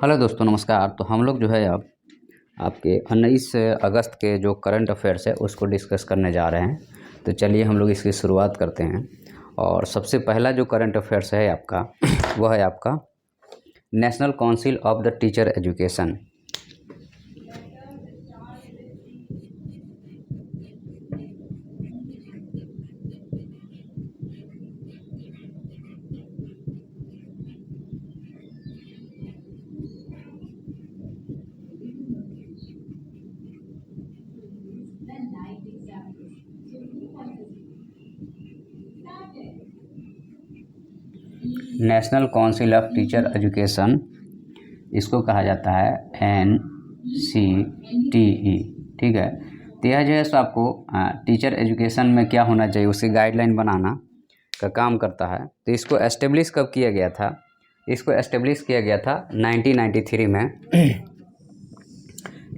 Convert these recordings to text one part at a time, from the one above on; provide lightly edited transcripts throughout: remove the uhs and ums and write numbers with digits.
Hello दोस्तों, नमस्कार। तो हम लोग जो है अब आपके 19 अगस्त के जो करंट अफेयर्स है उसको डिस्कस करने जा रहे हैं। तो चलिए हम लोग इसकी शुरुआत करते हैं। और सबसे पहला जो करंट अफेयर्स है आपका वह है आपका national council of the teacher education. National council of teacher education इसको कहा जाता है NCTE। ठीक है। तो यह जो है सो आपको टीचर एजुकेशन में क्या होना चाहिए उसकी गाइडलाइन बनाना का काम करता है। तो इसको एस्टेब्लिश कब किया गया था? इसको एस्टेब्लिश किया गया था 1993 में।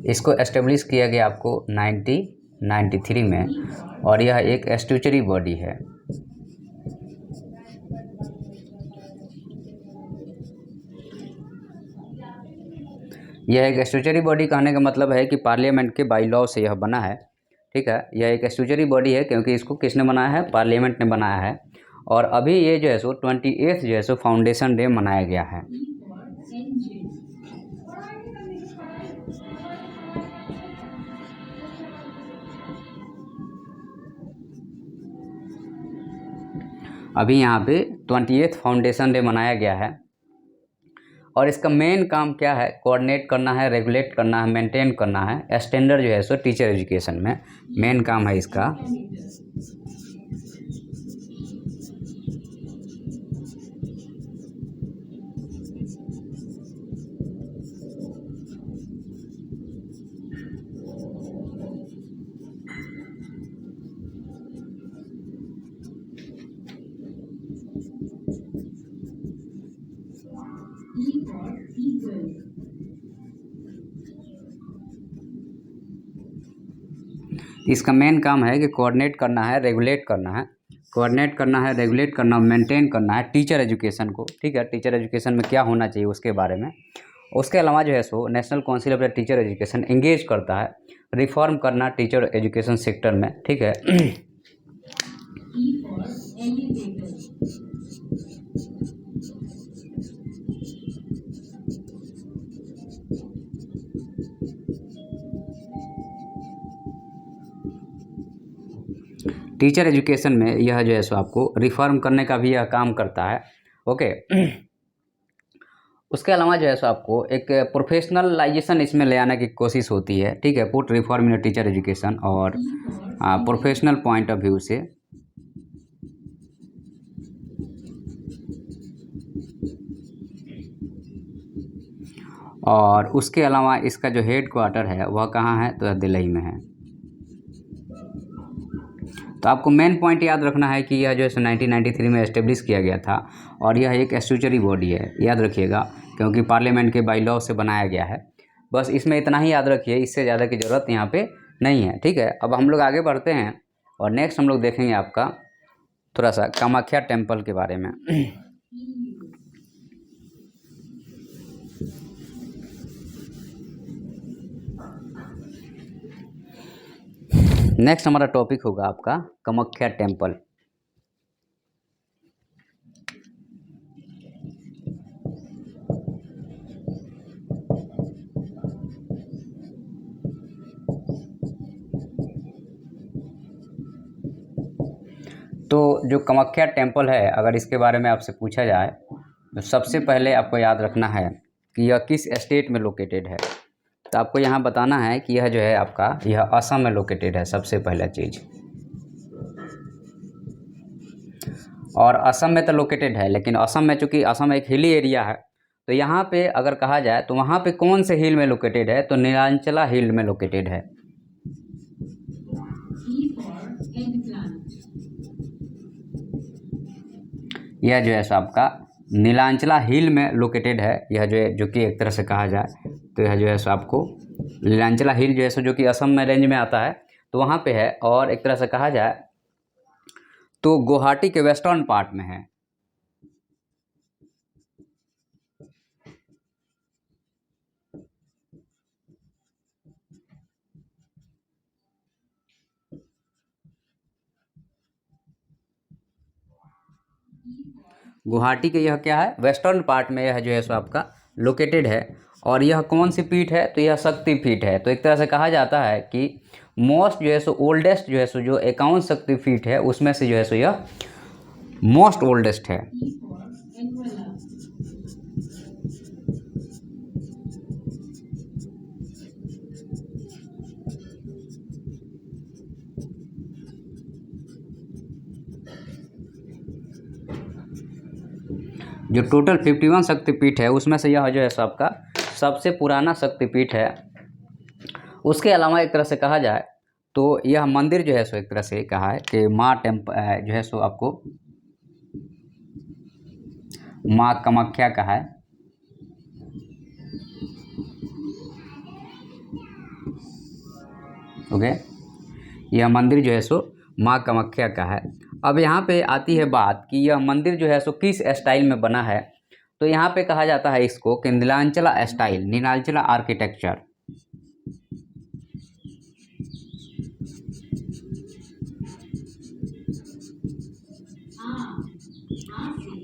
इसको एस्टेब्लिश किया गया आपको 1993 में, और यह एक स्टैट्यूटरी बॉडी है। यह एक स्टैट्यूटरी बॉडी कहने का मतलब है कि पार्लियामेंट के बाई लॉ से यह बना है। ठीक है। यह एक स्टैट्यूटरी बॉडी है क्योंकि इसको किसने बनाया है? पार्लियामेंट ने बनाया है। और अभी ये जो है सो 28 जो है सो फाउंडेशन डे मनाया गया है। अभी यहाँ पे 28 फाउंडेशन डे मनाया गया है। और इसका मेन काम क्या है? कोऑर्डिनेट करना है, रेगुलेट करना है, मेंटेन करना है स्टैंडर्ड जो है सो टीचर एजुकेशन में। मेन काम है इसका। इसका मेन काम है कि कोऑर्डिनेट करना है, रेगुलेट करना है। कोऑर्डिनेट करना है, रेगुलेट करना, मेंटेन करना है टीचर एजुकेशन को। ठीक है। टीचर एजुकेशन में क्या होना चाहिए उसके बारे में। उसके अलावा जो है so national council of the teacher education engage करता है रिफॉर्म करना टीचर एजुकेशन सेक्टर में। ठीक है। टीचर एजुकेशन में यह जो है सो आपको रिफॉर्म करने का भी यह काम करता है। ओके। उसके अलावा जो है सो आपको एक प्रोफेशनलाइजेशन इसमें ले आने की कोशिश होती है। ठीक है। Put reform in teacher education और प्रोफेशनल पॉइंट ऑफ व्यू से। और उसके अलावा इसका जो हेड क्वार्टर है वह कहाँ है? तो दिल्ली में है। तो आपको मेन पॉइंट याद रखना है कि यह जो है 1993 में एस्टेब्लिश किया गया था और यह एक स्टैट्यूटरी बॉडी है। याद रखिएगा क्योंकि पार्लियामेंट के बाई लॉ से बनाया गया है। बस इसमें इतना ही याद रखिए, इससे ज़्यादा की ज़रूरत यहाँ पे नहीं है। ठीक है। अब हम लोग आगे बढ़ते हैं और नेक्स्ट हम लोग देखेंगे आपका थोड़ा सा कामाख्या टेम्पल के बारे में। नेक्स्ट हमारा टॉपिक होगा आपका कामाख्या टेम्पल। तो जो कामाख्या टेम्पल है, अगर इसके बारे में आपसे पूछा जाए तो सबसे पहले आपको याद रखना है कि यह किस स्टेट में लोकेटेड है। तो आपको यहाँ बताना है कि यह जो है आपका यह असम में लोकेटेड है, सबसे पहला चीज़। और असम में तो लोकेटेड है, लेकिन असम में चूँकि असम एक हिली एरिया है तो यहाँ पे अगर कहा जाए तो वहाँ पे कौन से हिल में लोकेटेड है? तो नीलांचला हिल में लोकेटेड है। यह जो है सो आपका नीलांचला हिल में लोकेटेड है। यह जो कि एक तरह से कहा जाए तो यह जो है सो आपको नीलांचला हिल जो है सो जो कि असम में रेंज में आता है तो वहाँ पे है। और एक तरह से कहा जाए तो गुवाहाटी के वेस्टर्न पार्ट में है। गुवाहाटी के यह क्या है, वेस्टर्न पार्ट में यह जो है सो आपका लोकेटेड है। और यह कौन सी पीठ है, तो यह शक्ति पीठ है। तो एक तरह से कहा जाता है कि मोस्ट जो है सो ओल्डेस्ट जो है सो जो 51 शक्ति पीठ है उसमें से जो है सो यह मोस्ट ओल्डेस्ट है। जो टोटल 51 शक्तिपीठ है उसमें से यह जो है सो आपका सबसे पुराना शक्तिपीठ है। उसके अलावा एक तरह से कहा जाए तो यह मंदिर जो है सो एक तरह से कहा है कि माँ जो है सो आपको माँ कामाख्या का है। ओके, यह मंदिर जो है सो माँ कामाख्या का है। अब यहाँ पे आती है बात कि यह मंदिर जो है सो किस स्टाइल में बना है। तो यहाँ पे कहा जाता है इसको कि नीलांचला स्टाइल, नीलांचला आर्किटेक्चर।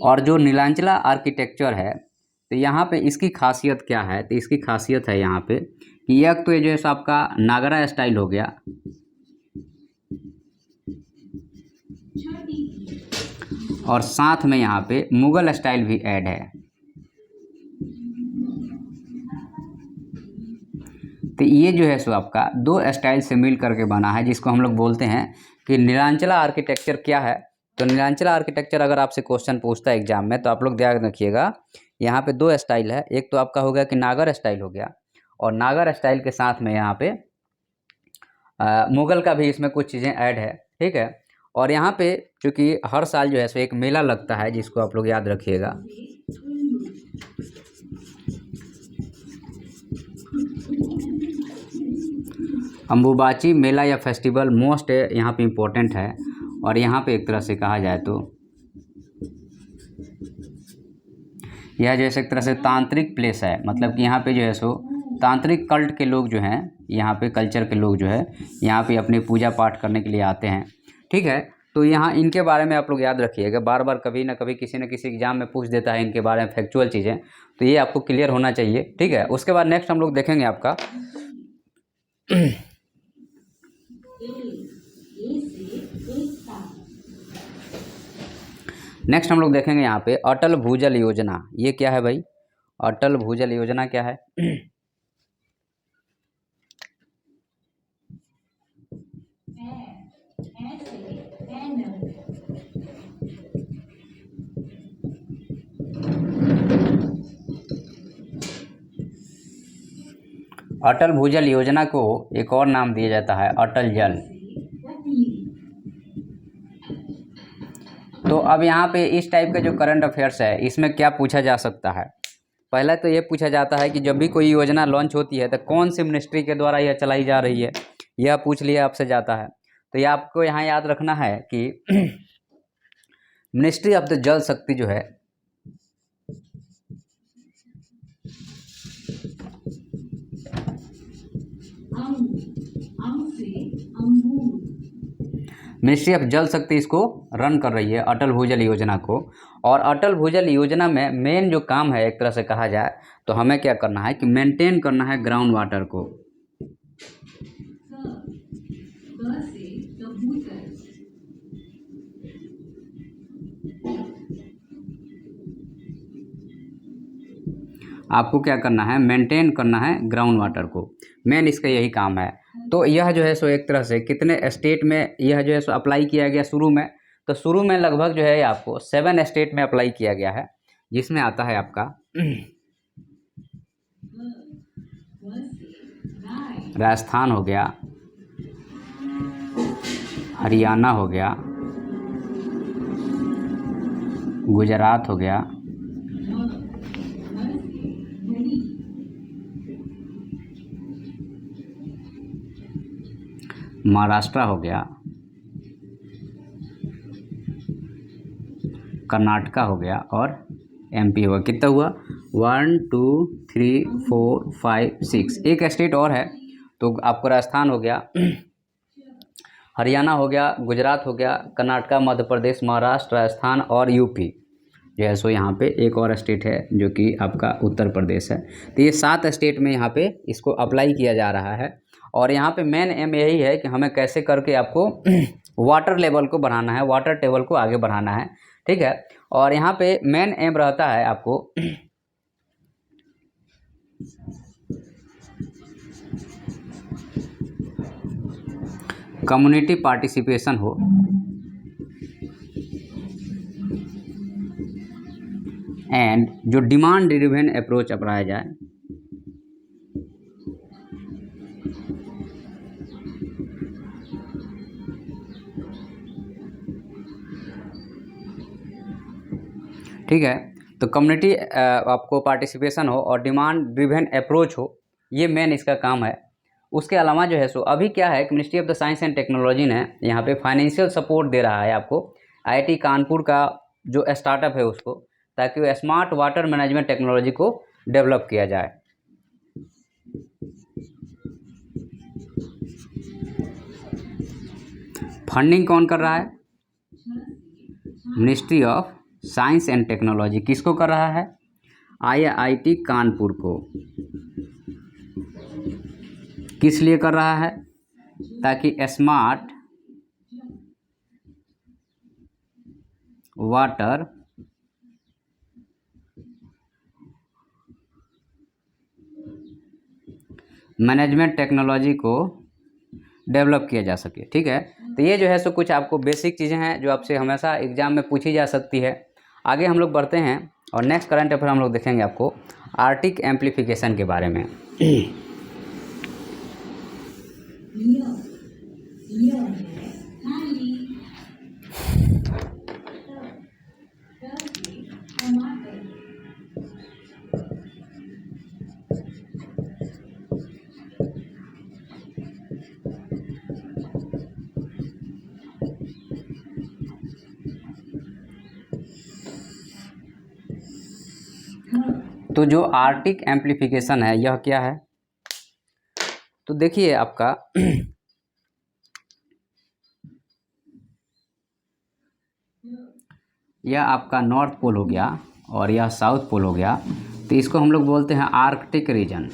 और जो नीलांचला आर्किटेक्चर है तो यहाँ पे इसकी खासियत क्या है, तो इसकी खासियत है यहाँ पे कि एक तो ये जो है सो आपका नागरा स्टाइल हो गया, और साथ में यहाँ पे मुगल स्टाइल भी ऐड है। तो ये जो है सो आपका दो स्टाइल से मिल करके बना है, जिसको हम लोग बोलते हैं कि नीलांचला आर्किटेक्चर क्या है। तो नीलांचला आर्किटेक्चर अगर आपसे क्वेश्चन पूछता है एग्जाम में तो आप लोग ध्यान रखिएगा, यहाँ पे दो स्टाइल है। एक तो आपका हो गया कि नागर स्टाइल हो गया, और नागर स्टाइल के साथ में यहाँ पे मुगल का भी इसमें कुछ चीज़ें ऐड है, ठीक है। और यहाँ पे चूँकि हर साल जो है सो एक मेला लगता है, जिसको आप लोग याद रखिएगा। अम्बुबाची मेला या फेस्टिवल मोस्ट यहाँ पे इम्पोर्टेंट है। और यहाँ पे एक तरह से कहा जाए तो यह जैसे एक तरह से तांत्रिक प्लेस है, मतलब कि यहाँ पे जो है सो तांत्रिक कल्ट के लोग जो हैं, यहाँ पे कल्चर के लोग जो है यहाँ पे अपने पूजा पाठ करने के लिए आते हैं, ठीक है। तो यहाँ इनके बारे में आप लोग याद रखिएगा, बार बार कभी ना कभी किसी न किसी एग्जाम में पूछ देता है इनके बारे में फैक्चुअल चीज़ें, तो ये आपको क्लियर होना चाहिए, ठीक है। उसके बाद नेक्स्ट हम लोग देखेंगे आपका नेक्स्ट हम लोग देखेंगे यहाँ पे अटल भूजल योजना। ये क्या है भाई, अटल भूजल योजना क्या है? अटल भूजल योजना को एक और नाम दिया जाता है अटल जल। तो अब यहाँ पे इस टाइप का जो करंट अफेयर्स है इसमें क्या पूछा जा सकता है। पहला तो ये पूछा जाता है कि जब भी कोई योजना लॉन्च होती है तो कौन सी मिनिस्ट्री के द्वारा यह चलाई जा रही है, यह पूछ लिया आपसे जाता है। तो ये आपको यहाँ याद रखना है कि मिनिस्ट्री ऑफ द जल शक्ति जो है मिनिस्ट्री ऑफ जल शक्ति इसको रन कर रही है, अटल भूजल योजना को। और अटल भूजल योजना में मेन जो काम है एक तरह से कहा जाए तो हमें क्या करना है कि मेंटेन करना है ग्राउंड वाटर को। आपको क्या करना है, मेंटेन करना है ग्राउंड वाटर को, मेन इसका यही काम है। तो यह जो है सो एक तरह से कितने स्टेट में यह जो है सो अप्लाई किया गया शुरू में, तो शुरू में लगभग जो है आपको 7 स्टेट में अप्लाई किया गया है, जिसमें आता है आपका राजस्थान हो गया, हरियाणा हो गया, गुजरात हो गया, महाराष्ट्र हो गया, कर्नाटका हो गया, और एमपी हुआ। कितना हुआ, 1 2 3 4 5 6, एक स्टेट और है। तो आपको राजस्थान हो गया, हरियाणा हो गया, गुजरात हो गया, कर्नाटका, मध्य प्रदेश, महाराष्ट्र, राजस्थान और यूपी जो है सो यहाँ पे एक और स्टेट है जो कि आपका उत्तर प्रदेश है। तो ये 7 स्टेट में यहाँ पे इसको अप्लाई किया जा रहा है। और यहाँ पे मेन एम यही है कि हमें कैसे करके आपको वाटर लेवल को बढ़ाना है, वाटर टेबल को आगे बढ़ाना है, ठीक है। और यहाँ पे मेन एम रहता है आपको कम्युनिटी पार्टिसिपेशन हो, एंड जो डिमांड ड्रिवन अप्रोच अपनाया जाए, ठीक है। तो कम्युनिटी आपको पार्टिसिपेशन हो और डिमांड ड्रिवन अप्रोच हो, ये मेन इसका काम है। उसके अलावा जो है सो अभी क्या है कि ministry of the science and technology ने यहाँ पे फाइनेंशियल सपोर्ट दे रहा है आपको आईआईटी कानपुर का जो स्टार्टअप है उसको, ताकि वो स्मार्ट वाटर मैनेजमेंट टेक्नोलॉजी को डेवलप किया जाए। फंडिंग कौन कर रहा है? Ministry of science and technology. किसको कर रहा है? आईआईटी कानपुर को। किस लिए कर रहा है? ताकि स्मार्ट वाटर मैनेजमेंट टेक्नोलॉजी को डेवलप किया जा सके, ठीक है। तो ये जो है सो कुछ आपको बेसिक चीज़ें हैं जो आपसे हमेशा एग्जाम में पूछी जा सकती है। आगे हम लोग बढ़ते हैं और नेक्स्ट करंट अफेयर हम लोग देखेंगे आपको आर्टिक एम्प्लीफिकेशन के बारे में। तो जो आर्टिक एम्प्लीफिकेशन है यह क्या है? तो देखिए आपका यह आपका नॉर्थ पोल हो गया और यह साउथ पोल हो गया। तो इसको हम लोग बोलते हैं आर्कटिक रीजन।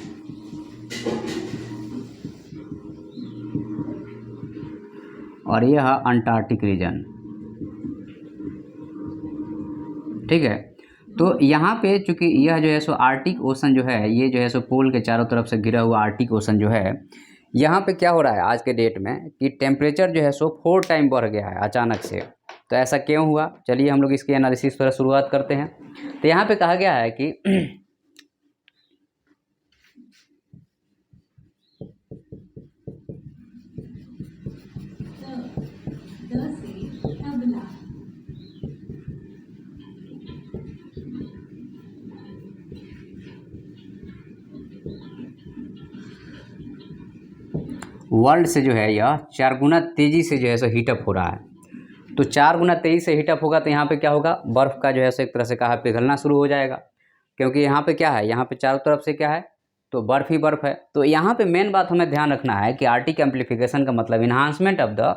और यह अंटार्कटिक रीजन, ठीक है। तो यहाँ पे चूंकि यह जो है सो आर्टिक ओशन जो है, ये जो है सो पोल के चारों तरफ से घिरा हुआ आर्टिक ओशन जो है, यहाँ पे क्या हो रहा है आज के डेट में कि टेम्परेचर जो है सो 4 टाइम बढ़ गया है अचानक से। तो ऐसा क्यों हुआ? चलिए हम लोग इसकी एनालिसिस पर शुरुआत करते हैं। तो यहाँ पे कहा गया है कि वर्ल्ड से जो है यह 4 गुना तेज़ी से जो है सो हीटअप हो रहा है। तो 4 गुना तेज़ी से हीटअप होगा तो यहाँ पे क्या होगा? बर्फ़ का जो है सो एक तरह से कहा पिघलना शुरू हो जाएगा, क्योंकि यहाँ पे क्या है, यहाँ पे चारों तरफ से क्या है, तो बर्फ़ ही बर्फ़ है। तो यहाँ पे मेन बात हमें ध्यान रखना है कि आर्टिक एम्प्लीफिकेशन का मतलब enhancement of the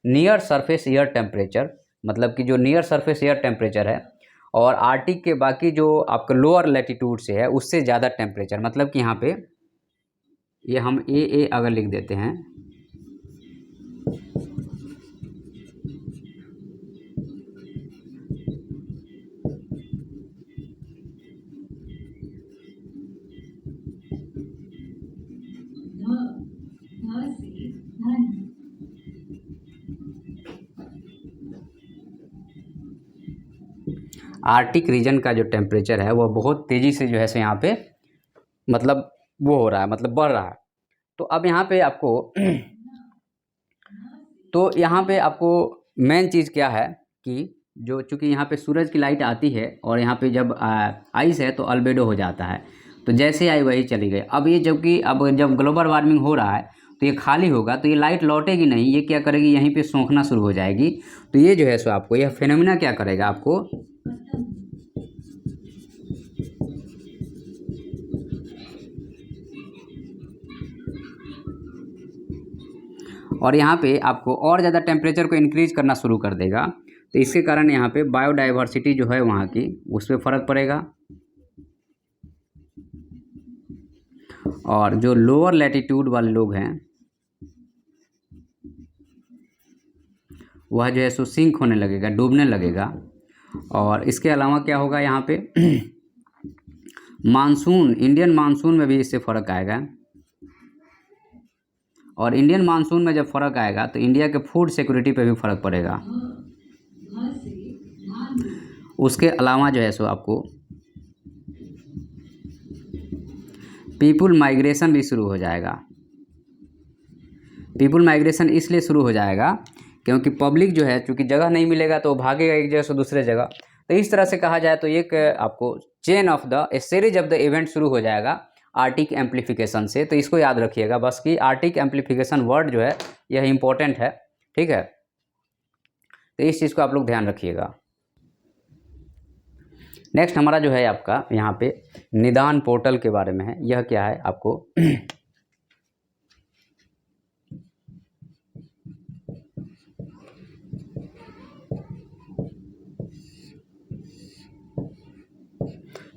near surface air temperature, मतलब कि जो नियर सरफेस एयर टेम्परेचर है और आर्टिक के बाकी जो आपका लोअर लैटिट्यूड से है उससे ज़्यादा टेम्परेचर, मतलब कि यहाँ पे ये हम ए अगर लिख देते हैं, आर्टिक रीजन का जो टेम्परेचर है वह बहुत तेज़ी से जो है सो यहाँ पे मतलब वो हो रहा है, मतलब बढ़ रहा है। तो अब यहाँ पे आपको तो यहाँ पे आपको मेन चीज़ क्या है कि जो चूँकि यहाँ पे सूरज की लाइट आती है और यहाँ पे जब आइस है तो अल्बेडो हो जाता है, तो जैसे आई वही चली गई। अब ये जबकि अब जब ग्लोबल वार्मिंग हो रहा है तो ये खाली होगा तो ये लाइट लौटेगी नहीं, ये क्या करेगी, यहीं पे सोखना शुरू हो जाएगी। तो ये जो है सो आपको यह फिनोमिना क्या करेगा, आपको और यहाँ पे आपको और ज़्यादा टेम्परेचर को इंक्रीज करना शुरू कर देगा, तो इसके कारण यहाँ पे बायोडाइवर्सिटी जो है वहाँ की उस पर फ़र्क पड़ेगा। और जो लोअर लैटिट्यूड वाले लोग हैं वह जो है सो सिंक होने लगेगा, डूबने लगेगा। और इसके अलावा क्या होगा यहाँ पे मानसून, इंडियन मानसून में भी इससे फ़र्क आएगा। और इंडियन मानसून में जब फ़र्क आएगा तो इंडिया के फूड सिक्योरिटी पे भी फ़र्क पड़ेगा। उसके अलावा जो है सो आपको पीपुल माइग्रेशन भी शुरू हो जाएगा। पीपुल माइग्रेशन इसलिए शुरू हो जाएगा क्योंकि पब्लिक जो है, चूँकि जगह नहीं मिलेगा तो भागेगा एक जगह से दूसरे जगह। तो इस तरह से कहा जाए तो एक आपको chain of the series of the event शुरू हो जाएगा आर्टिक एम्प्लीफिकेशन से। तो इसको याद रखिएगा बस कि आर्टिक एम्प्लीफिकेशन वर्ड जो है यह इम्पोर्टेंट है, ठीक है। तो इस चीज़ को आप लोग ध्यान रखिएगा। नेक्स्ट हमारा जो है आपका यहाँ पे निदान पोर्टल के बारे में है। यह क्या है आपको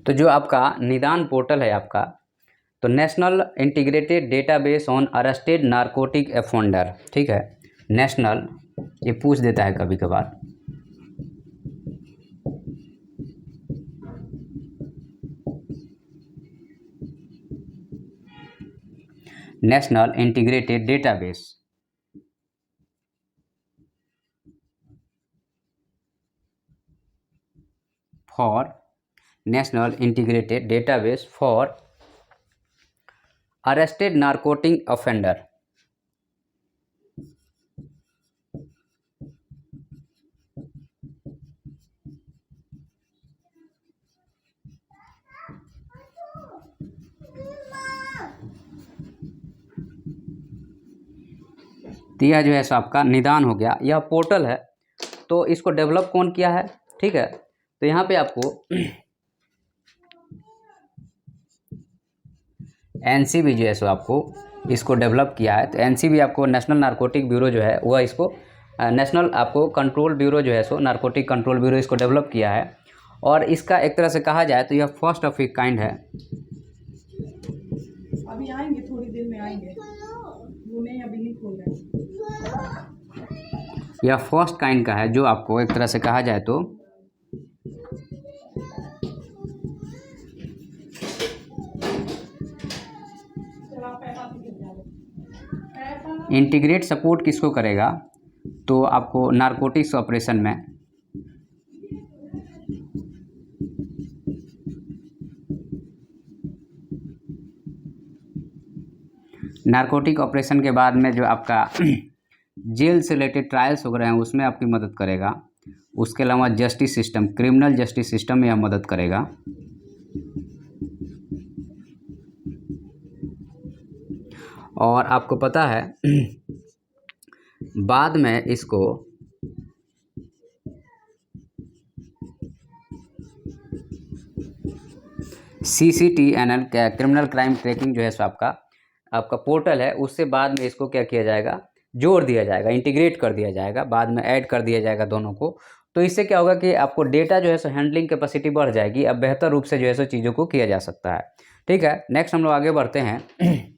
तो जो आपका निदान पोर्टल है आपका, तो national integrated database on arrested narcotic offender, ठीक है। नेशनल, ये पूछ देता है कभी कभार। National integrated database for national integrated database for arrested narcotic offender. तो यह जो है सो आपका निदान हो गया। यह पोर्टल है, तो इसको डेवलप कौन किया है, ठीक है। तो यहाँ पे आपको एनसीबी जो है सो आपको इसको डेवलप किया है। तो एनसीबी आपको नेशनल नारकोटिक ब्यूरो जो है वह इसको नेशनल आपको कंट्रोल ब्यूरो जो है सो नारकोटिक कंट्रोल ब्यूरो इसको डेवलप किया है। और इसका एक तरह से कहा जाए तो यह फर्स्ट ऑफ इट काइंड है। अभी आएंगे, थोड़ी देर में आएंगे, वो नहीं अभी नहीं खोल रहे। यह फर्स्ट काइंड का है जो आपको एक तरह से कहा जाए तो इंटीग्रेट सपोर्ट किसको करेगा, तो आपको नारकोटिक्स ऑपरेशन में नारकोटिक ऑपरेशन के बाद में जो आपका जेल से रिलेटेड ट्रायल्स हो रहे हैं उसमें आपकी मदद करेगा। उसके अलावा justice system, criminal justice system में यह मदद करेगा। और आपको पता है बाद में इसको CCTNL क्रिमिनल क्राइम ट्रैकिंग जो है सो आपका पोर्टल है, उससे बाद में इसको क्या किया जाएगा, जोड़ दिया जाएगा, इंटीग्रेट कर दिया जाएगा, बाद में ऐड कर दिया जाएगा दोनों को। तो इससे क्या होगा कि आपको डेटा जो है सो हैंडलिंग कैपेसिटी बढ़ जाएगी। अब बेहतर रूप से जो है सो चीज़ों को किया जा सकता है, ठीक है। नेक्स्ट हम लोग आगे बढ़ते हैं।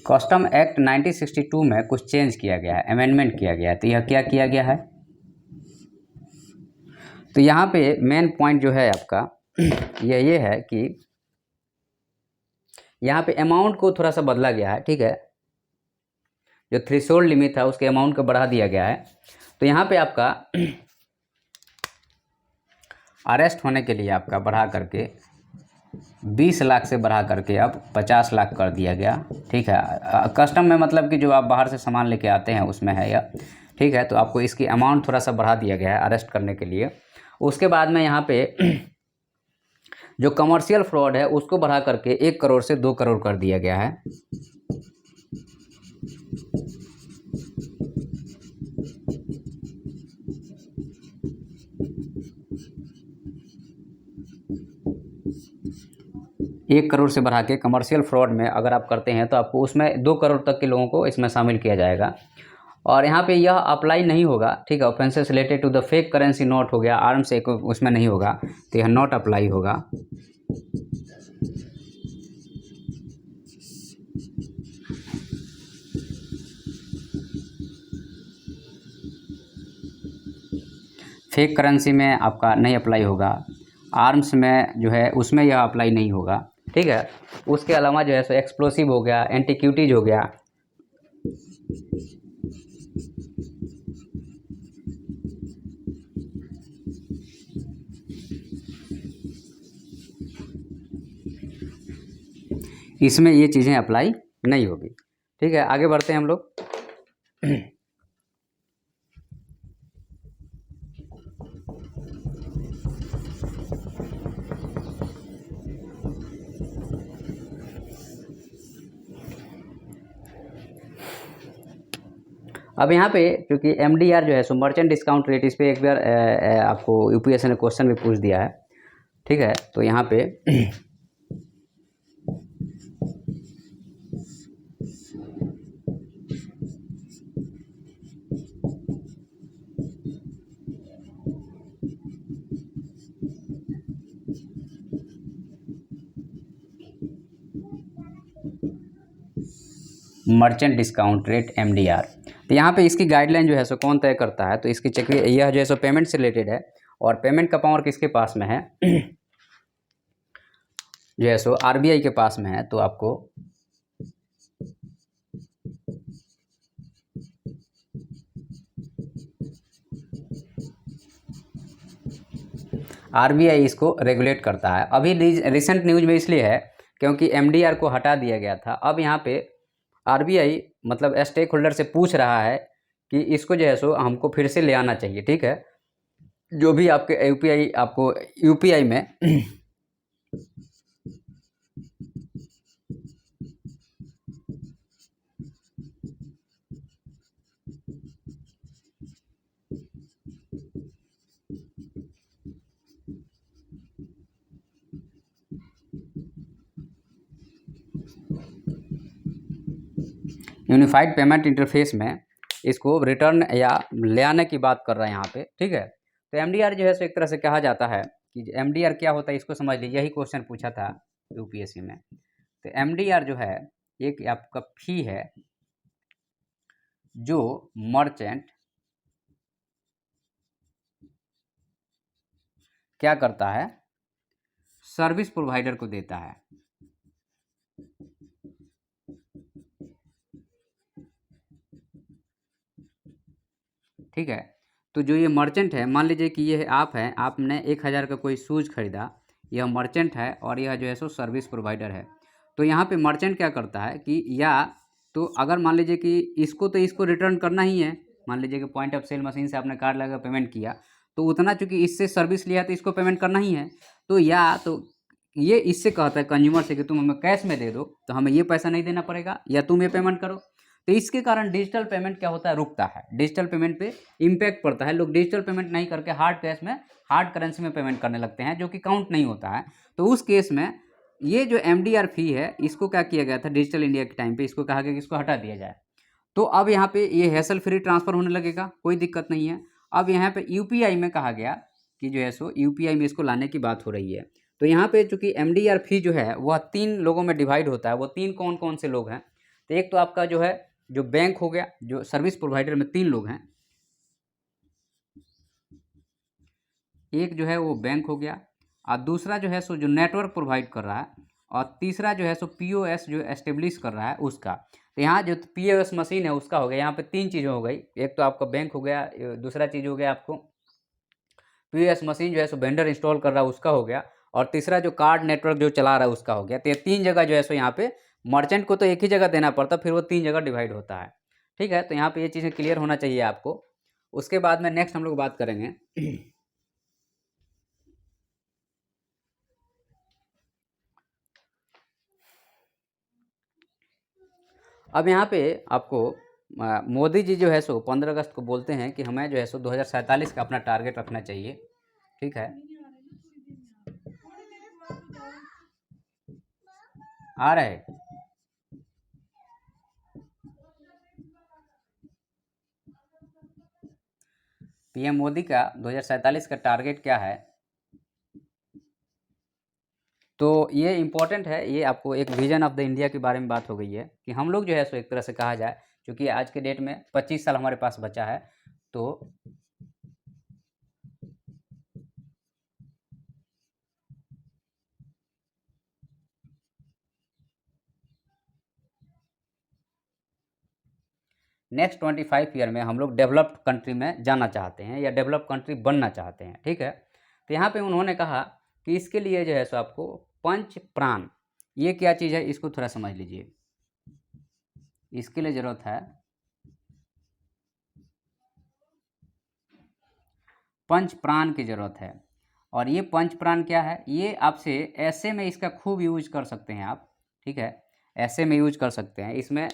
कस्टम एक्ट 1962 में कुछ चेंज किया गया है, अमेंडमेंट किया गया है। तो यह क्या किया गया है, तो यहाँ पे मेन पॉइंट जो है आपका ये है कि यहाँ पे अमाउंट को थोड़ा सा बदला गया है, ठीक है। जो थ्रेशोल्ड लिमिट था उसके अमाउंट को बढ़ा दिया गया है। तो यहाँ पे आपका अरेस्ट होने के लिए आपका बढ़ा करके 20 लाख से बढ़ा करके अब 50 लाख कर दिया गया, ठीक है। कस्टम में मतलब कि जो आप बाहर से सामान लेके आते हैं उसमें है यह, ठीक है। तो आपको इसकी अमाउंट थोड़ा सा बढ़ा दिया गया है अरेस्ट करने के लिए। उसके बाद में यहाँ पे जो कमर्शियल फ्रॉड है उसको बढ़ा करके 1 करोड़ से 2 करोड़ कर दिया गया है। एक करोड़ से बढ़ा के कमर्शियल फ्रॉड में अगर आप करते हैं तो आपको उसमें 2 करोड़ तक के लोगों को इसमें शामिल किया जाएगा। और यहाँ पे यह अप्लाई नहीं होगा, ठीक है। Offences related to the fake currency note हो गया, आर्म्स एक उसमें नहीं होगा, तो यह नॉट अप्लाई होगा। फेक करेंसी में आपका नहीं अप्लाई होगा, आर्म्स में जो है उसमें यह अप्लाई नहीं होगा, ठीक है। उसके अलावा जो है सो एक्सप्लोसिव हो गया, एंटीक्यूटीज हो गया, इसमें ये चीज़ें अप्लाई नहीं होगी, ठीक है। आगे बढ़ते हैं हम लोग। अब यहाँ पे क्योंकि MDR जो है सो मर्चेंट डिस्काउंट रेट, इस पर एक बार आपको यूपीएससी ने क्वेश्चन भी पूछ दिया है, ठीक है। तो यहाँ पे मर्चेंट डिस्काउंट रेट MDR, तो यहाँ पे इसकी गाइडलाइन जो है सो कौन तय करता है, तो इसकी चक्र यह जो है सो पेमेंट से रिलेटेड है, और पेमेंट का पावर किसके पास में है, जो है सो RBI के पास में है। तो आपको RBI इसको रेगुलेट करता है। अभी रिसेंट न्यूज में इसलिए है क्योंकि MDR को हटा दिया गया था। अब यहाँ पे RBI मतलब स्टेक होल्डर से पूछ रहा है कि इसको जो है सो हमको फिर से ले आना चाहिए, ठीक है। जो भी आपके UPI में यूनिफाइड पेमेंट इंटरफेस में इसको रिटर्न या ले आने की बात कर रहा है यहाँ पे, ठीक है। तो MDR जो है सो एक तरह से कहा जाता है कि MDR क्या होता है, इसको समझ लीजिए। यही क्वेश्चन पूछा था UPSC में। तो MDR जो है एक आपका फी है जो मर्चेंट क्या करता है, सर्विस प्रोवाइडर को देता है, ठीक है। तो जो ये मर्चेंट है, मान लीजिए कि ये आप है, आपने 1000 का कोई शूज़ खरीदा, यह मर्चेंट है और यह जो है सो सर्विस प्रोवाइडर है। तो यहाँ पे मर्चेंट क्या करता है कि या तो अगर मान लीजिए कि इसको रिटर्न करना ही है, मान लीजिए कि पॉइंट ऑफ सेल मशीन से आपने कार्ड लगा पेमेंट किया, तो उतना चूँकि इससे सर्विस लिया तो इसको पेमेंट करना ही है। तो या तो ये इससे कहता है कंज्यूमर से कि तुम हमें कैश में दे दो, तो हमें ये पैसा नहीं देना पड़ेगा, या तुम ये पेमेंट करो। तो इसके कारण डिजिटल पेमेंट क्या होता है, रुकता है। डिजिटल पेमेंट पे इम्पैक्ट पड़ता है। लोग डिजिटल पेमेंट नहीं करके हार्ड कैश में, हार्ड करेंसी में पेमेंट करने लगते हैं, जो कि काउंट नहीं होता है। तो उस केस में ये जो MDR फी है, इसको क्या किया गया था डिजिटल इंडिया के टाइम पे, इसको कहा गया कि इसको हटा दिया जाए। तो अब यहाँ पे ये हैसल फ्री ट्रांसफ़र होने लगेगा, कोई दिक्कत नहीं है। अब यहाँ पे UPI में कहा गया कि जो है सो UPI में इसको लाने की बात हो रही है। तो यहाँ पे चूँकि MDR फी जो है वह 3 लोगों में डिवाइड होता है। वो 3 कौन कौन से लोग हैं, तो एक तो आपका जो है जो बैंक हो गया, जो सर्विस प्रोवाइडर में 3 लोग हैं, एक जो है वो बैंक हो गया, और दूसरा जो है सो जो नेटवर्क प्रोवाइड कर रहा है, और तीसरा जो है सो POS जो एस्टेब्लिश कर रहा है उसका। तो यहाँ जो POS मशीन है उसका हो गया। यहाँ पे 3 चीज़ें हो गई, एक तो आपका बैंक हो गया, दूसरा चीज़ हो गया आपको POS मशीन जो है सो वेंडर इंस्टॉल कर रहा है उसका हो गया, और तीसरा जो कार्ड नेटवर्क जो चला रहा है उसका हो गया। तो ये 3 जगह जो है सो यहाँ पे मर्चेंट को तो एक ही जगह देना पड़ता, फिर वो 3 जगह डिवाइड होता है, ठीक है। तो यहाँ पे ये चीज़ें क्लियर होना चाहिए आपको। उसके बाद में नेक्स्ट हम लोग बात करेंगे अब यहाँ पे आपको मोदी जी जो है सो 15 अगस्त को बोलते हैं कि हमें जो है सो 2047 का अपना टारगेट रखना चाहिए, ठीक है। आ रहे पीएम मोदी का 2047 का टारगेट क्या है, तो ये इम्पोर्टेंट है। ये आपको एक विजन ऑफ द इंडिया के बारे में बात हो गई है कि हम लोग जो है सो एक तरह से कहा जाए, क्योंकि आज के डेट में 25 साल हमारे पास बचा है, तो नेक्स्ट 25 ईयर में हम लोग डेवलप्ड कंट्री में जाना चाहते हैं या डेवलप कंट्री बनना चाहते हैं, ठीक है। तो यहाँ पे उन्होंने कहा कि इसके लिए जो है सो आपको पंच प्राण, ये क्या चीज़ है इसको थोड़ा समझ लीजिए। इसके लिए ज़रूरत है पंच प्राण की ज़रूरत है। और ये पंच प्राण क्या है, ये आपसे ऐसे में इसका खूब यूज कर सकते हैं आप, ठीक है। ऐसे में यूज कर सकते हैं, इसमें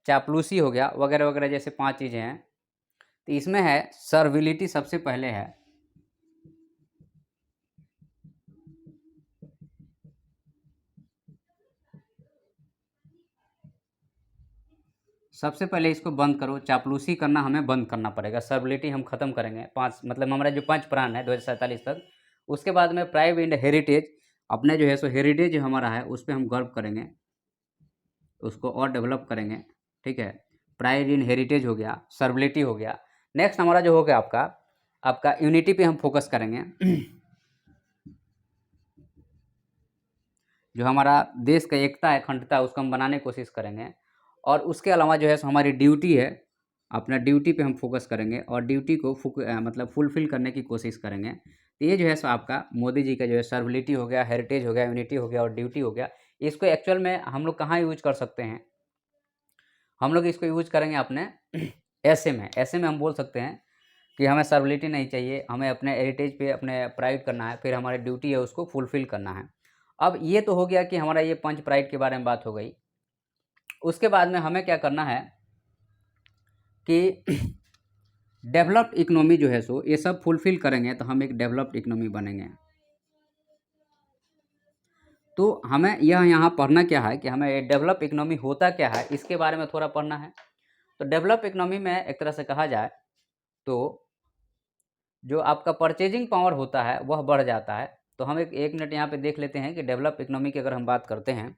चापलूसी हो गया वगैरह वगैरह, जैसे 5 चीज़ें हैं। तो इसमें है सर्विलिटी, सबसे पहले है। सबसे पहले इसको बंद करो, चापलूसी करना हमें बंद करना पड़ेगा, सर्विलिटी हम खत्म करेंगे। 5 मतलब हमारा जो 5 प्राण है 2047 तक। उसके बाद में प्राइड एंड हेरिटेज, अपने जो है सो हेरिटेज जो हमारा है उस पर हम गर्व करेंगे, उसको और डेवलप करेंगे, ठीक है। प्राइड इन हेरिटेज हो गया, सर्विलिटी हो गया। नेक्स्ट हमारा जो हो गया आपका आपका यूनिटी पे हम फोकस करेंगे। जो हमारा देश का एकता है, अखंडता है, उसको हम बनाने की कोशिश करेंगे। और उसके अलावा जो है सो हमारी ड्यूटी है, अपना ड्यूटी पे हम फोकस करेंगे और ड्यूटी को मतलब फुलफ़िल करने की कोशिश करेंगे। तो ये जो है सो आपका मोदी जी का जो है सर्विलिटी हो गया, हेरिटेज हो गया, यूनिटी हो गया और ड्यूटी हो गया। इसको एक्चुअल में हम लोग कहाँ यूज़ कर सकते हैं, हम लोग इसको यूज़ करेंगे अपने ऐसे में हम बोल सकते हैं कि हमें सर्विलिटी नहीं चाहिए, हमें अपने हेरिटेज पे अपने प्राइड करना है, फिर हमारी ड्यूटी है उसको फुलफ़िल करना है। अब ये तो हो गया कि हमारा ये पंच प्राइड के बारे में बात हो गई। उसके बाद में हमें क्या करना है कि डेवलप्ड इकोनॉमी जो है सो ये सब फुलफ़िल करेंगे तो हम एक डेवलप्ड इकोनॉमी बनेंगे। तो हमें यह यहाँ पढ़ना क्या है कि हमें ये डेवलप इकोनॉमी होता क्या है इसके बारे में थोड़ा पढ़ना है। तो डेवलप इकोनॉमी में एक तरह से कहा जाए तो जो आपका परचेजिंग पावर होता है वह बढ़ जाता है। तो हम एक मिनट यहाँ पे देख लेते हैं कि डेवलप इकोनॉमी की अगर हम बात करते हैं,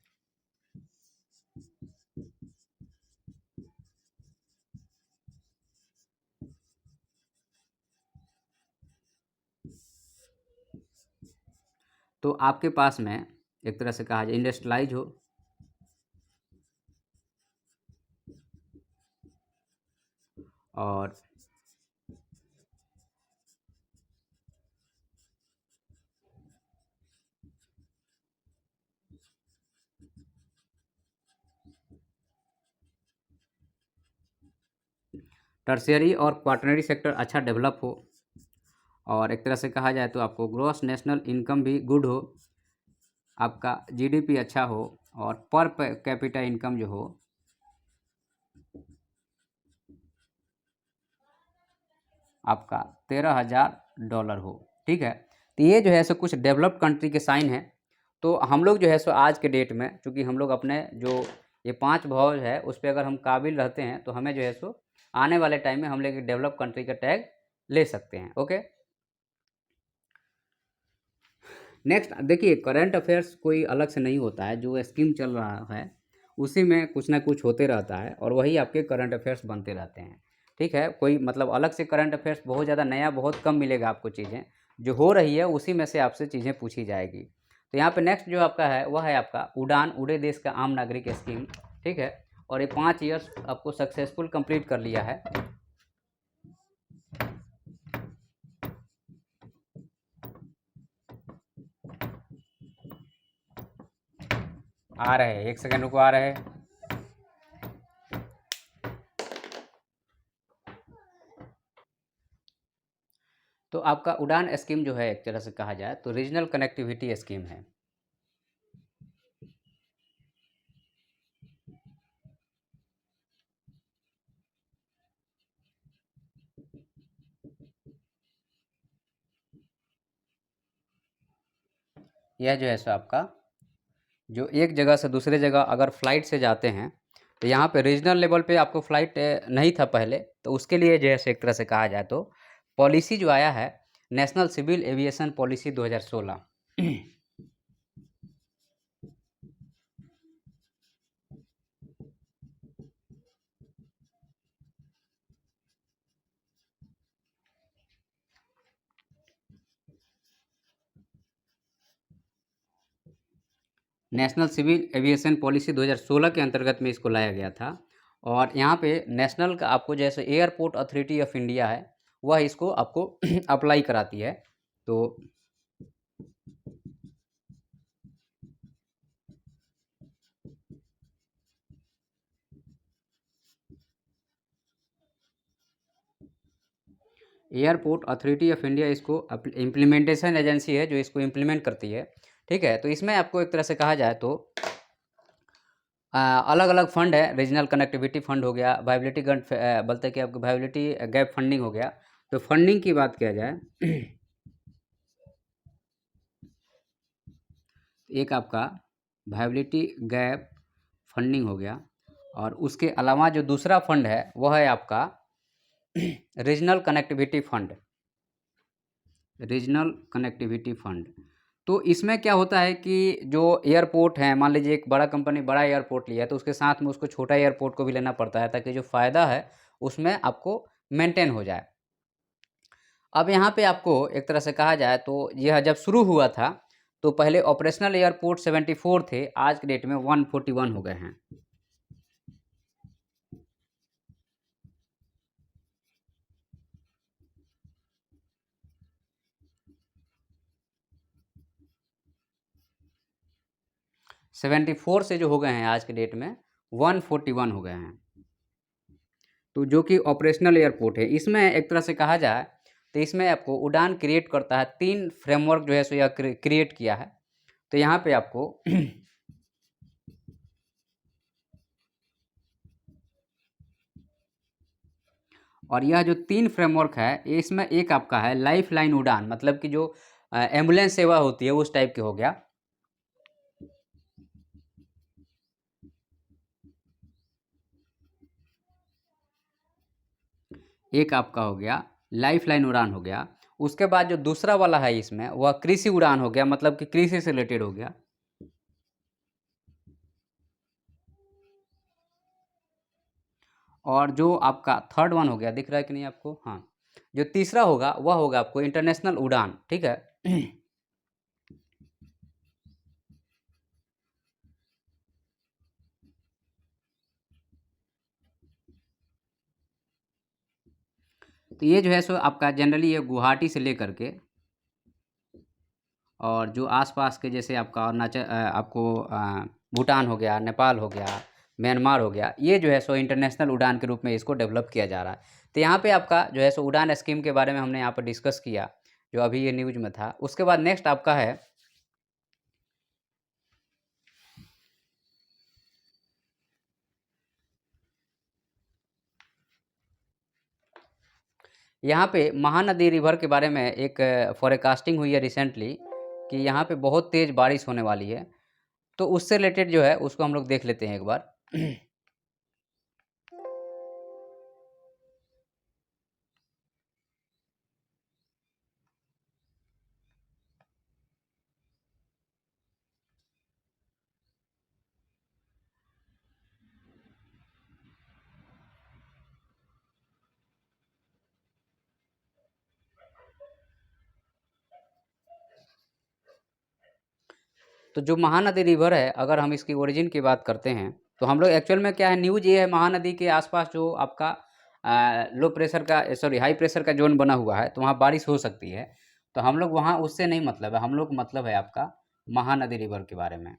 तो आपके पास में एक तरह से कहा जाए इंडस्ट्रियलाइज हो, और टर्शियरी और क्वाटरनरी सेक्टर अच्छा डेवलप हो, और एक तरह से कहा जाए तो आपको ग्रॉस नेशनल इनकम भी गुड हो, आपका जीडीपी अच्छा हो, और पर कैपिटा इनकम जो हो आपका $13,000 हो, ठीक है। तो ये जो है सो कुछ डेवलप्ड कंट्री के साइन है। तो हम लोग जो है सो आज के डेट में चूँकि हम लोग अपने जो ये 5 भौज है उस पर अगर हम काबिल रहते हैं तो हमें जो है सो आने वाले टाइम में हम लोग एक डेवलप कंट्री का टैग ले सकते हैं। ओके, नेक्स्ट देखिए, करंट अफेयर्स कोई अलग से नहीं होता है, जो स्कीम चल रहा है उसी में कुछ ना कुछ होते रहता है और वही आपके करंट अफेयर्स बनते रहते हैं, ठीक है। कोई मतलब अलग से करंट अफेयर्स बहुत ज़्यादा नया बहुत कम मिलेगा आपको, चीज़ें जो हो रही है उसी में से आपसे चीज़ें पूछी जाएगी। तो यहाँ पे नेक्स्ट जो आपका है वह है आपका उड़ान, उड़े देश का आम नागरिक स्कीम, ठीक है। और ये 5 ईयर्स आपको सक्सेसफुल कंप्लीट कर लिया है। आ रहे हैं, एक सेकेंड रुको, आ रहे हैं। तो आपका उड़ान स्कीम जो है एक तरह से कहा जाए तो रीजनल कनेक्टिविटी स्कीम है। यह जो है सो आपका जो एक जगह से दूसरे जगह अगर फ़्लाइट से जाते हैं तो यहाँ पे रीजनल लेवल पे आपको फ़्लाइट नहीं था पहले, तो उसके लिए जो है सो एक तरह से कहा जाए तो पॉलिसी जो आया है national civil aviation policy 2016। National civil aviation policy 2016 के अंतर्गत में इसको लाया गया था। और यहाँ पे नेशनल का आपको जैसे एयरपोर्ट अथॉरिटी ऑफ इंडिया है वह इसको आपको अप्लाई कराती है। तो एयरपोर्ट अथॉरिटी ऑफ इंडिया इसको इम्प्लीमेंटेशन एजेंसी है जो इसको इम्प्लीमेंट करती है। ठीक है, तो इसमें आपको एक तरह से कहा जाए तो अलग अलग फंड है। रीजनल कनेक्टिविटी फंड हो गया, वायबिलिटी बोलते हैं कि आपको वायबिलिटी गैप फंडिंग हो गया। तो फंडिंग की बात किया जाए एक आपका वायबिलिटी गैप फंडिंग हो गया, और उसके अलावा जो दूसरा फंड है वह है आपका regional connectivity fund. Regional connectivity fund, तो इसमें क्या होता है कि जो एयरपोर्ट है, मान लीजिए एक बड़ा कंपनी बड़ा एयरपोर्ट लिया है तो उसके साथ में उसको छोटा एयरपोर्ट को भी लेना पड़ता है ताकि जो फ़ायदा है उसमें आपको मेंटेन हो जाए। अब यहाँ पे आपको एक तरह से कहा जाए तो यह जब शुरू हुआ था तो पहले ऑपरेशनल एयरपोर्ट 74 थे, आज के डेट में 141 हो गए हैं। सेवेंटी फोर से जो हो गए हैं आज के डेट में 141 हो गए हैं। तो जो कि ऑपरेशनल एयरपोर्ट है, इसमें एक तरह से कहा जाए तो इसमें आपको उड़ान क्रिएट करता है, 3 फ्रेमवर्क जो है सो यह क्रिएट किया है। तो यहाँ पे आपको और यह जो 3 फ्रेमवर्क है इसमें एक आपका है लाइफ लाइन उड़ान, मतलब कि जो एम्बुलेंस सेवा होती है उस टाइप के हो गया। एक आपका हो गया लाइफ लाइन उड़ान हो गया। उसके बाद जो दूसरा वाला है इसमें वह कृषि उड़ान हो गया, मतलब कि कृषि से रिलेटेड हो गया। और जो आपका थर्ड वन हो गया, दिख रहा है कि नहीं आपको, हाँ, जो तीसरा होगा वह होगा आपको इंटरनेशनल उड़ान। ठीक है तो ये जो है सो आपका जनरली ये गुवाहाटी से लेकर के और जो आसपास के जैसे आपका अरुणाचल आपको भूटान हो गया, नेपाल हो गया, म्यांमार हो गया, ये जो है सो इंटरनेशनल उड़ान के रूप में इसको डेवलप किया जा रहा है। तो यहाँ पे आपका जो है सो उड़ान स्कीम के बारे में हमने यहाँ पर डिस्कस किया जो अभी ये न्यूज में था। उसके बाद नेक्स्ट आपका है यहाँ पे महानदी रिवर के बारे में एक फॉरकास्टिंग हुई है रिसेंटली कि यहाँ पे बहुत तेज़ बारिश होने वाली है। तो उससे रिलेटेड जो है उसको हम लोग देख लेते हैं एक बार तो जो महानदी रिवर है, अगर हम इसकी ओरिजिन की बात करते हैं तो हम लोग एक्चुअल में क्या है, न्यूज ये है महानदी के आसपास जो आपका लो प्रेशर का सॉरी हाई प्रेशर का जोन बना हुआ है तो वहाँ बारिश हो सकती है। तो हम लोग वहाँ उससे नहीं मतलब है, हम लोग मतलब है आपका महानदी रिवर के बारे में।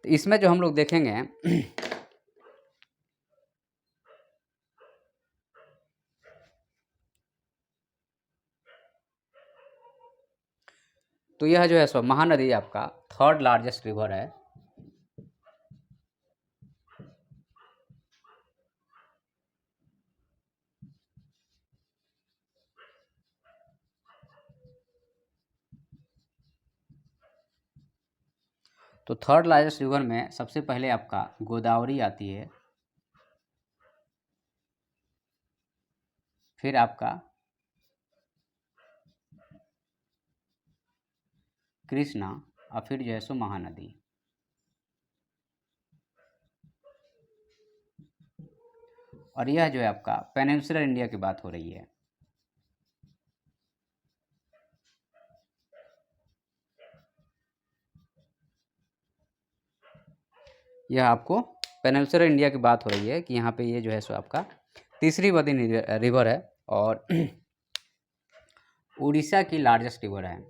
तो इसमें जो हम लोग देखेंगे तो यह जो है सो महानदी आपका थर्ड लार्जेस्ट रिवर है। तो थर्ड लार्जेस्ट रिवर में सबसे पहले आपका गोदावरी आती है, फिर आपका कृष्णा और फिर जो है सो महानदी। और यह जो है आपका पेनिनसुलर इंडिया की बात हो रही है। यह आपको पेनिनसुलर इंडिया की बात हो रही है कि यहाँ पे ये जो है सो आपका तीसरी बड़ी रिवर है और उड़ीसा की लार्जेस्ट रिवर है।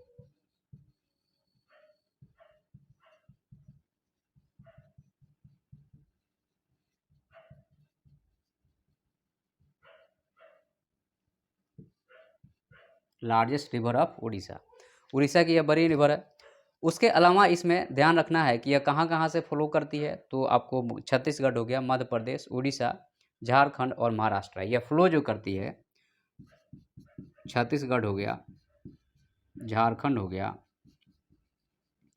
Largest river of Orissa, Orissa की यह बड़ी रिवर है। उसके अलावा इसमें ध्यान रखना है कि यह कहाँ कहाँ से फ्लो करती है, तो आपको छत्तीसगढ़ हो गया, मध्य प्रदेश, उड़ीसा, झारखंड और महाराष्ट्र। यह फ्लो जो करती है छत्तीसगढ़ हो गया, झारखंड हो गया,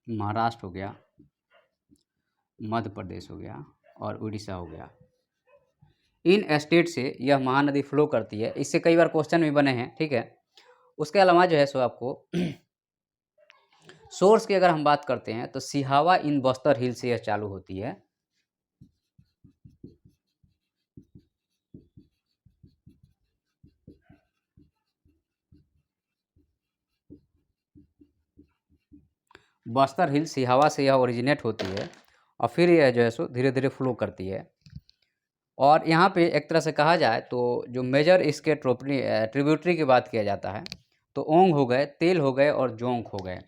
महाराष्ट्र हो गया, मध्य प्रदेश हो गया और उड़ीसा हो गया। इन स्टेट से यह महानदी फ्लो करती है। इससे कई बार क्वेश्चन भी बने हैं, ठीक है। उसके अलावा जो है सो आपको सोर्स की अगर हम बात करते हैं तो सिहावा इन बस्तर हिल से यह चालू होती है। बस्तर हिल सिहावा से यह ओरिजिनेट होती है और फिर यह जो है सो धीरे धीरे फ्लो करती है। और यहाँ पे एक तरह से कहा जाए तो जो मेजर इसके ट्रिब्यूटरी की बात किया जाता है तो ओंग हो गए, तेल हो गए और जोंक हो गए।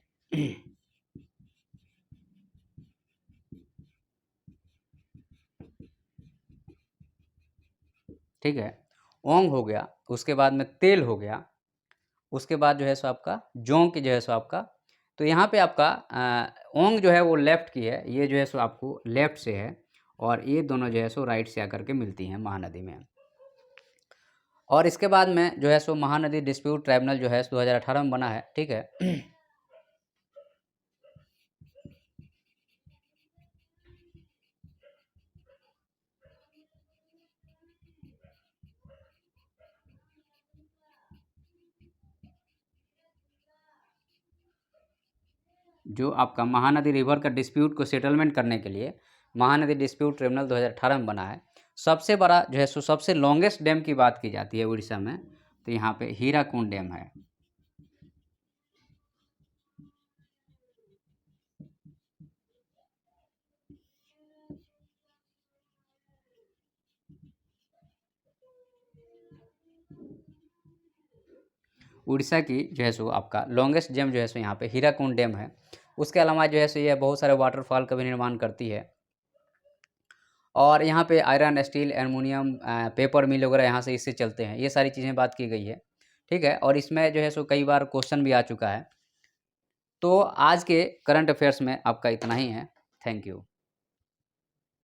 ठीक है, ओंग हो गया, उसके बाद में तेल हो गया, उसके बाद जो है सो आपका जोंक जो है सो आपका। तो यहाँ पे आपका ओंग जो है वो लेफ्ट की है, ये जो है सो आपको लेफ्ट से है और ये दोनों जो है सो राइट से आकर के मिलती हैं महानदी में। और इसके बाद में जो है सो महानदी डिस्प्यूट ट्राइब्यूनल जो है 2018 में बना है, ठीक है। जो आपका महानदी रिवर का डिस्प्यूट को सेटलमेंट करने के लिए महानदी डिस्प्यूट ट्रिब्यूनल 2018 में बना है। सबसे बड़ा जो है सो सबसे लॉन्गेस्ट डैम की बात की जाती है उड़ीसा में, तो यहाँ पे हीराकुंड डैम है। उड़ीसा की जो है सो आपका लॉन्गेस्ट डैम जो है सो यहाँ पे हीराकुंड डैम है। उसके अलावा जो है सो ये बहुत सारे वाटरफॉल का भी निर्माण करती है। और यहाँ पे आयरन, स्टील, एल्युमिनियम, पेपर मिल वगैरह यहाँ से इससे चलते हैं। ये सारी चीज़ें बात की गई है, ठीक है। और इसमें जो है सो कई बार क्वेश्चन भी आ चुका है। तो आज के करंट अफेयर्स में आपका इतना ही है। Thank you.